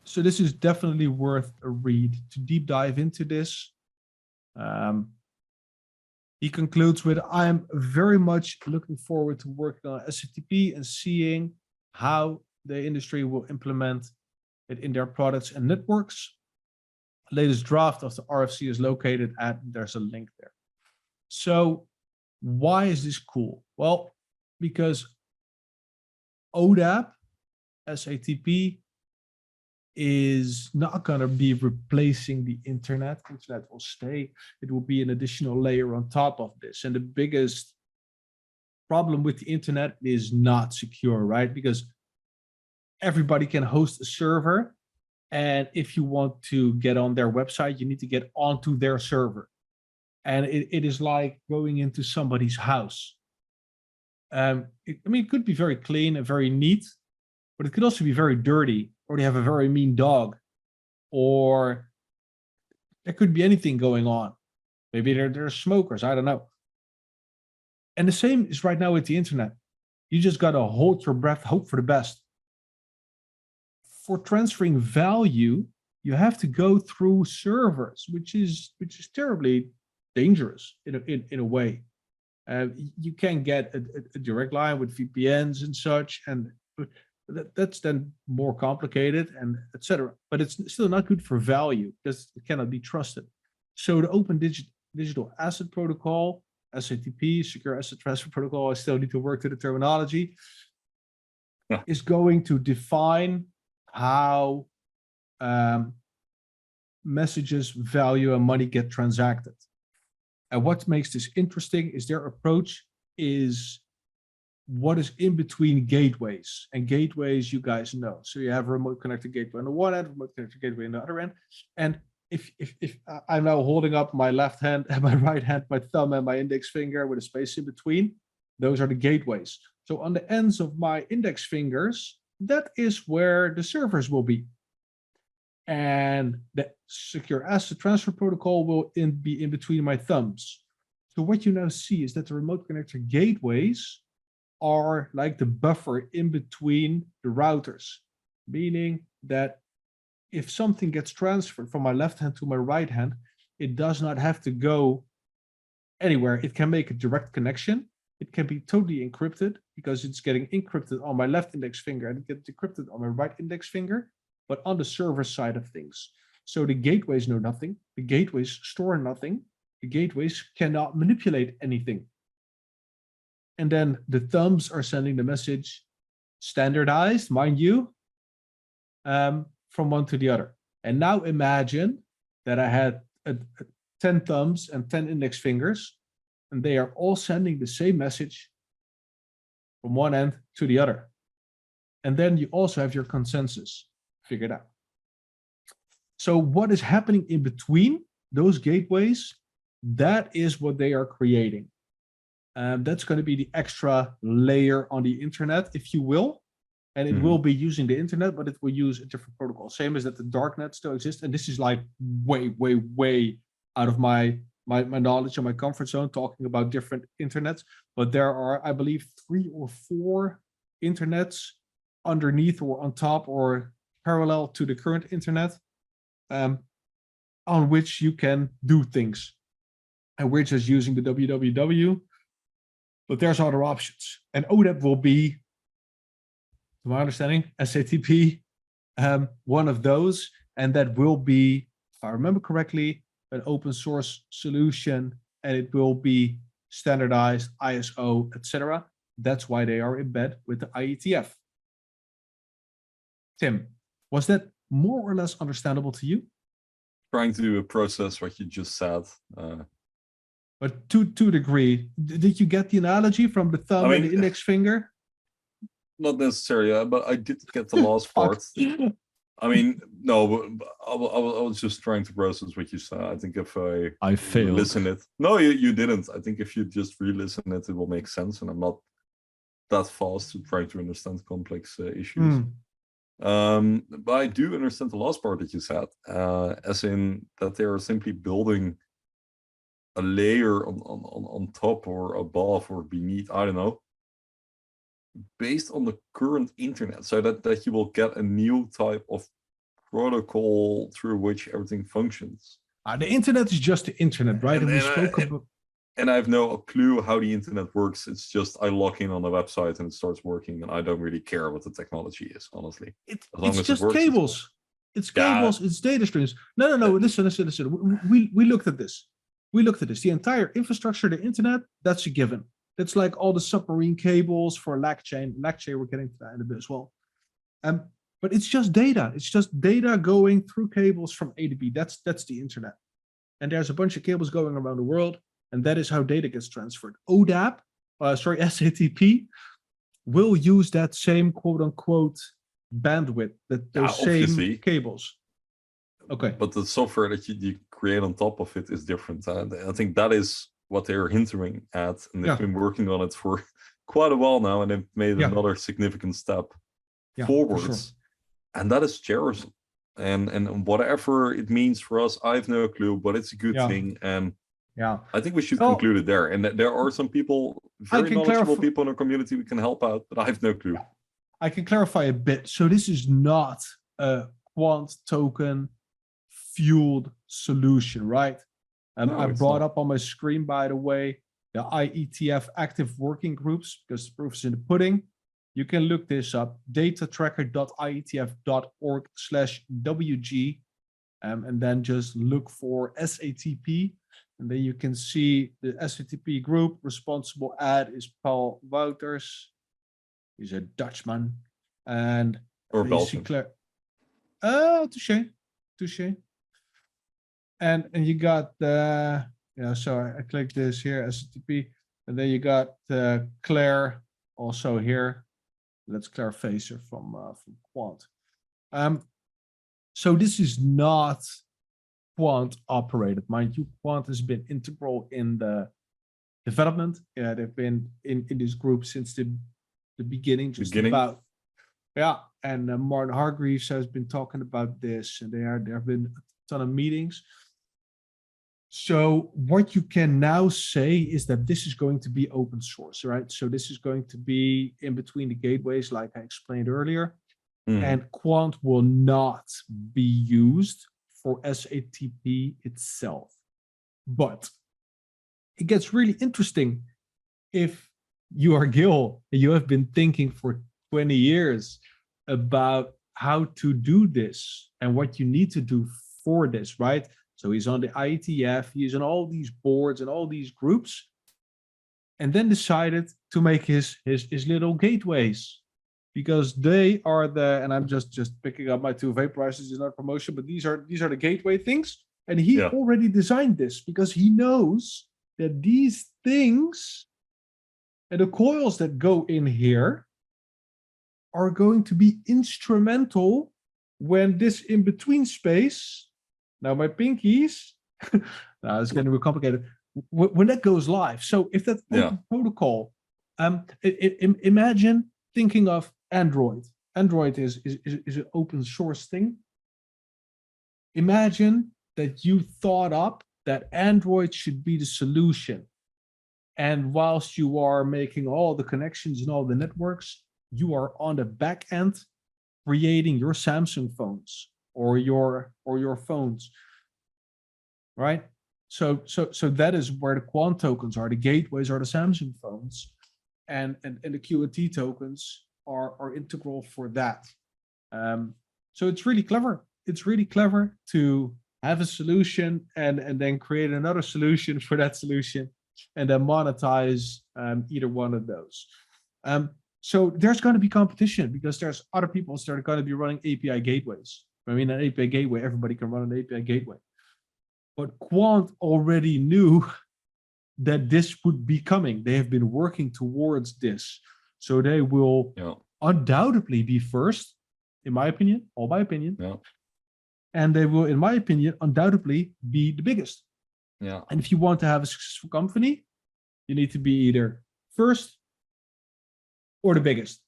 So this is definitely worth a read to deep dive into this. He concludes with, I am very much looking forward to working on SATP and seeing how the industry will implement it in their products and networks. Latest draft of the RFC is located at, there's a link there. So why is this cool? Well, because ODAP, SATP, is not going to be replacing the internet. Internet will stay. It will be an additional layer on top of this. And the biggest problem with the internet is not secure, right? Because everybody can host a server. And if you want to get on their website, you need to get onto their server. And it is like going into somebody's house. It could be very clean and very neat, but it could also be very dirty, or they have a very mean dog, or there could be anything going on. Maybe they're smokers, I don't know. And the same is right now with the internet. You just got to hold your breath, hope for the best. For transferring value, you have to go through servers, which is terribly dangerous in a way. You can get a direct line with VPNs and such, and that's then more complicated and etc. But it's still not good for value because it cannot be trusted. So the Open Digital Asset Protocol, SATP, Secure Asset Transfer Protocol, I still need to work to the terminology, is going to define how messages, value, and money get transacted. And what makes this interesting is their approach is what is in between gateways. And gateways, you guys know. So you have a remote connected gateway on the one end, remote connected gateway on the other end. And if I'm now holding up my left hand and my right hand, my thumb and my index finger with a space in between, those are the gateways. So on the ends of my index fingers, that is where the servers will be. And the Secure Asset Transfer Protocol will be in between my thumbs. So what you now see is that the remote connector gateways are like the buffer in between the routers, meaning that if something gets transferred from my left hand to my right hand, it does not have to go anywhere. It can make a direct connection. It can be totally encrypted because it's getting encrypted on my left index finger and it gets decrypted on my right index finger, but on the server side of things. So the gateways know nothing. The gateways store nothing. The gateways cannot manipulate anything. And then the thumbs are sending the message standardized, mind you, from one to the other. And now imagine that I had 10 thumbs and 10 index fingers, and they are all sending the same message from one end to the other. And then you also have your consensus figured out. So what is happening in between those gateways, that is what they are creating. That's going to be the extra layer on the internet, if you will. And it will be using the internet, but it will use a different protocol. Same as that the darknet still exists. And this is like way, way, way out of my knowledge and my comfort zone talking about different internets. But there are, I believe, 3 or 4 internets underneath or on top or parallel to the current internet on which you can do things. And we're just using the www. But there's other options. And ODAP will be, to my understanding, SATP, one of those. And that will be, if I remember correctly, an open source solution. And it will be standardized, ISO, etc. That's why they are in bed with the IETF. Tim, was that more or less understandable to you? Trying to process what you just said. But to a degree, did you get the analogy from the thumb and the index finger? Not necessarily, but I did get the last part. I mean, no, but I was just trying to process what you said. I think if I failed. Listen it. No, you didn't. I think if you just re-listen it, it will make sense. And I'm not that fast to try to understand complex issues. But I do understand the last part that you said, as in that they are simply building a layer on top or above or beneath, I don't know, based on the current internet, so that you will get a new type of protocol through which everything functions. The internet is just the internet, right? And we spoke about. And I have no clue how the internet works. It's just I log in on a website and it starts working, and I don't really care what the technology is, honestly. It's just cables. It's cables. It's data streams. No. Listen. We looked at this. The entire infrastructure, the internet, that's a given. That's like all the submarine cables for lag chain. We're getting to that in a bit as well. But it's just data. It's just data going through cables from A to B. That's the internet. And there's a bunch of cables going around the world. And that is how data gets transferred. SATP will use that same quote unquote bandwidth, those same cables. Okay. But the software that you create on top of it is different. I think that is what they're hinting at. And they've been working on it for quite a while now. And they've made another significant step forwards. Sure. And that is Jerusalem. And whatever it means for us, I have no clue, but it's a good thing. And I think we should conclude it there. And there are some people, very knowledgeable people in our community, we can help out, but I have no clue. I can clarify a bit. So this is not a quant token fueled solution, right? I brought up on my screen, by the way, the IETF active working groups, because the proof is in the pudding. You can look this up, datatracker.ietf.org/WG, and then just look for SATP. And then you can see the SATP group. Responsible ad is Paul Wouters. He's a Dutchman. And or Belgian. Touche. And you got the, so I click this here, SATP. And then you got Claire also here. That's Claire Facer from Quant. So this is not Quant operated. Mind you, Quant has been integral in the development. Yeah, they've been in this group since the beginning, about. Yeah, and Martin Hargreaves has been talking about this, and there have been a ton of meetings. So what you can now say is that this is going to be open source, right? So this is going to be in between the gateways, like I explained earlier, and Quant will not be used for SATP itself. But it gets really interesting if you are Gil and you have been thinking for 20 years about how to do this and what you need to do for this, right? So he's on the IETF, he's on all these boards and all these groups, and then decided to make his little gateways, because they are the, and I'm just picking up my two vaporizers, is not promotion, but these are the gateway things. And he already designed this because he knows that these things and the coils that go in here are going to be instrumental when this in-between space, now my pinkies, now it's getting real complicated, when that goes live. So if that protocol, imagine thinking of Android. Android is an open source thing. Imagine that you thought up that Android should be the solution. And whilst you are making all the connections and all the networks, you are on the back end creating your Samsung phones or your phones, right? So that is where the Quant tokens are. The gateways are the Samsung phones, and the QNT tokens are integral for that. So it's really clever. It's really clever to have a solution and then create another solution for that solution, and then monetize either one of those. So there's going to be competition because there's other people that are going to be running API gateways. I mean, an API gateway, everybody can run an API gateway. But Quant already knew that this would be coming. They have been working towards this. So they will undoubtedly be first, in my opinion, all my opinion. Yeah. And they will, in my opinion, undoubtedly be the biggest. Yeah. And if you want to have a successful company, you need to be either first or the biggest.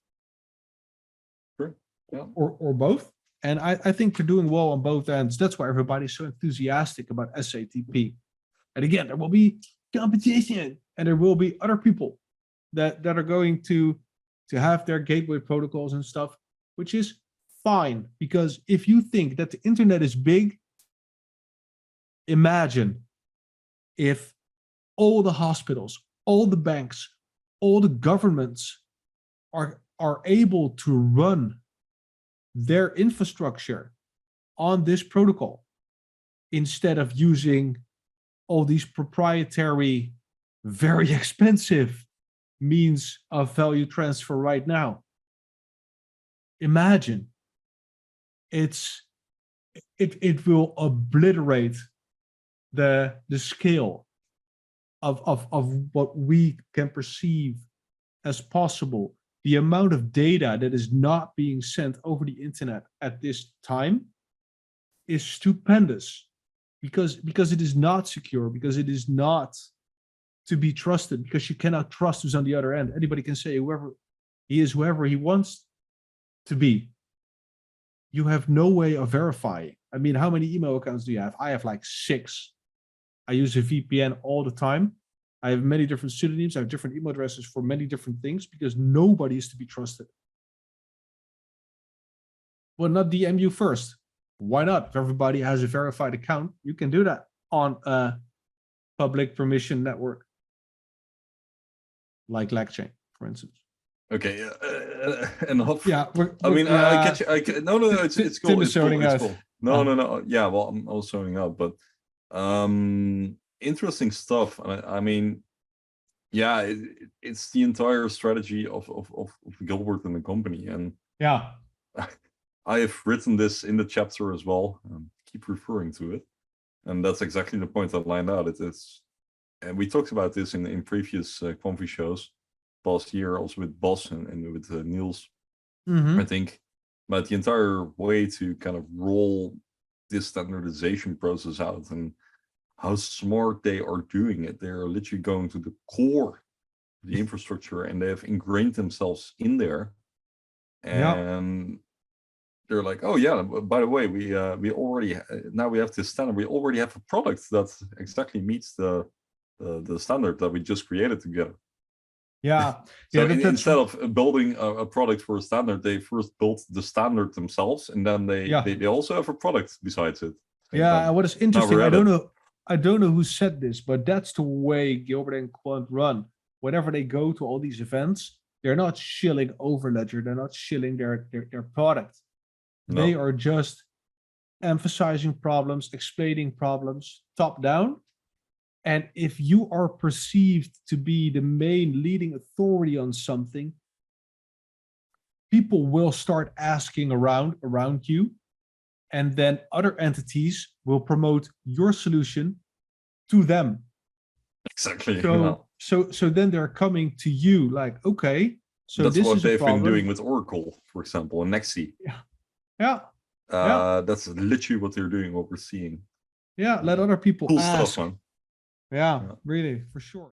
Sure. Yeah. Or both. And I think they're doing well on both ends. That's why everybody's so enthusiastic about SATP. And again, there will be competition, and there will be other people that are going to have their gateway protocols and stuff, which is fine. Because if you think that the internet is big, imagine if all the hospitals, all the banks, all the governments are able to run their infrastructure on this protocol instead of using all these proprietary, very expensive means of value transfer right now. Imagine it will obliterate the scale of what we can perceive as possible. The amount of data that is not being sent over the internet at this time is stupendous, because it is not secure, because it is not to be trusted, because you cannot trust who's on the other end. Anybody can say whoever he wants to be. You have no way of verifying. I mean, how many email accounts do you have? I have like 6. I use a VPN all the time. I have many different pseudonyms. I have different email addresses for many different things, because nobody is to be trusted. Well, not DM you first. Why not? If everybody has a verified account, you can do that on a public permission network, like LagChain, for instance. Okay, enough. Yeah, I mean, I catch you. No, it's cool. It's cool. It's cool. No. Yeah, well, I'm also zoning out, but interesting stuff. I mean, yeah, it's the entire strategy of Gilbert and the company, and yeah, I have written this in the chapter as well. Keep referring to it, and that's exactly the point I lined out. And we talked about this in previous Quamfy shows past year, also with Bas and with Niels. I think, but the entire way to kind of roll this standardization process out and how smart they are doing it. They're literally going to the core of the infrastructure, and they have ingrained themselves in there. And they're like, oh yeah, by the way, we already now we have this standard. We already have a product that exactly meets the standard that we just created together. Yeah. So instead of building a product for a standard, they first built the standard themselves, and then they also have a product besides it. Yeah, and what is interesting, I don't know who said this, but that's the way Gilbert and Quant run. Whenever they go to all these events, they're not shilling over Ledger, they're not shilling their product. No. They are just emphasizing problems, explaining problems, top down. And if you are perceived to be the main leading authority on something, people will start asking around you, and then other entities will promote your solution to them. Exactly. So then they're coming to you like, okay, so that's this what is they've been doing with Oracle, for example, and Nexi. Yeah. That's literally what they're doing, what we're seeing. Yeah, let other people cool ask. Stuff, man. Yeah, really, for sure.